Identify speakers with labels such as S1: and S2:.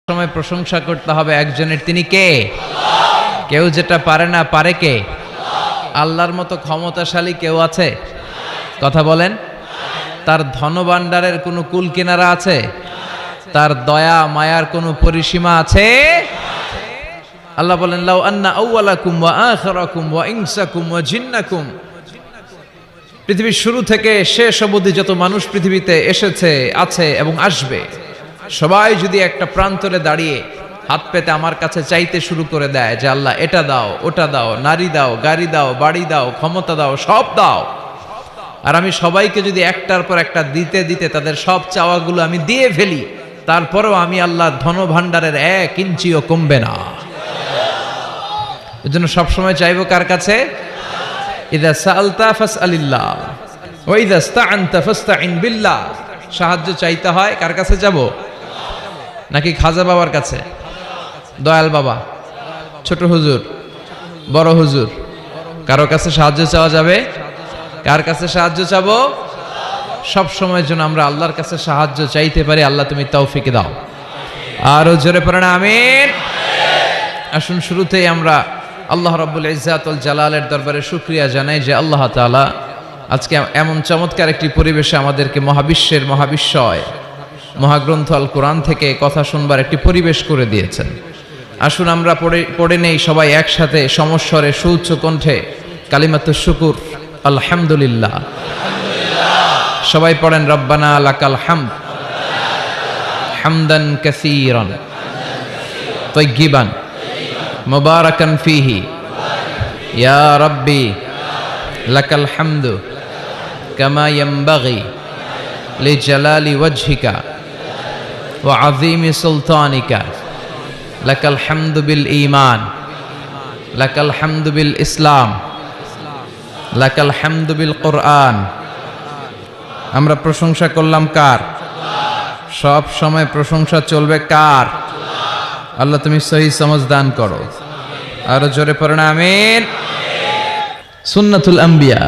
S1: সময় প্রশংসা করতে হবে একজনের, তিনি কে? কেউ যেটা পারে না, পারে কে? আল্লাহর মতো ক্ষমতাশালী কেউ আছে? কথা বলেন। তার ধনভাণ্ডারের কোনো কুল কিনারা আছে? তার দয়া মায়ার কোনো পরিসীমা আছে? আল্লাহ বলেন, লাউ আন্না আউওয়ালাকুম ওয়া আখিরাকুম ওয়া ইনসাকুম ওয়া জিন্নাকুম, পৃথিবীর শুরু থেকে শেষ অবধি যত মানুষ পৃথিবীতে এসেছে, আছে এবং আসবে, সবাই যদি একটা প্রান্তরে দাঁড়িয়ে হাত পেতে আমার কাছে চাইতে শুরু করে দেয় যে আল্লাহ এটা দাও, ওটা দাও, নারী দাও, গাড়ি দাও, বাড়ি দাও, ক্ষমতা দাও, সব দাও, আর আমি সবাইকে যদি একটার পর একটা দিতে দিতে তাদের সব চাওয়াগুলো আমি দিয়ে ফেলি, তারপরেও আমি আল্লাহ ধনভাণ্ডারের 1 ইঞ্চিও কমবে না। এজন্য সবসময় চাইবো কার কাছে? ইযা সাআলতা ফাসআলিল্লাহ ওয়া ইযা ইসতাআনতা ফাসতাইন বিল্লাহ। সাহায্য চাইতে হয় কার কাছে যাব? নাকি খাজা বাবার কাছে, দয়াল বাবা, ছোট হুজুর, বড় হুজুর? কারো কাছে সাহায্য চাওয়া যাবে? কার কাছে সাহায্য চাবো? সব সময়ের জন্য আমরা আল্লাহর কাছে সাহায্য চাইতে পারি। আল্লাহ তুমি তৌফিক দাও। আরো জোরে পড়েন আমিন। আসুন শুরুতেই আমরা আল্লাহ রাব্বুল ইজ্জাত ওয়াল জালালের দরবারে শুকরিয়া জানাই যে আল্লাহ তাআলা আজকে এমন চমৎকার একটি পরিবেশে আমাদেরকে মহাবিশ্বের মহাবিশ্বয় মহাগ্রন্থ আল কোরআন থেকে কথা শুনবার একটি পরিবেশ করে দিয়েছেন। আসুন আমরা পড়ে নেই সবাই একসাথে সমস্বরে সুউচ্চ কণ্ঠে কালিমাতুশ শুকুর, আলহামদুলিল্লাহ। সবাই পড়েন, রব্বানা লাকাল হামদ হামদান কাসীরান তাইয়্যিবান মুবারাকান ফীহি ইয়া রাব্বি লাকাল হামদু কামা ইয়ানবাগি লিজালালি ওয়াজহিকা ওয়া আযীমি সুলতানিকা লাকাল হামদু বিল ঈমান লাকাল হামদু বিল ইসলাম লাকাল হামদু বিল কুরআন। আমরা প্রশংসা করলাম কার? সব সময় প্রশংসা চলবে কার? আল্লাহ তুমি সহি সমঝ দান করো। আরো জোরে পড়েন আমিন। সুন্নাতুল আম্বিয়া,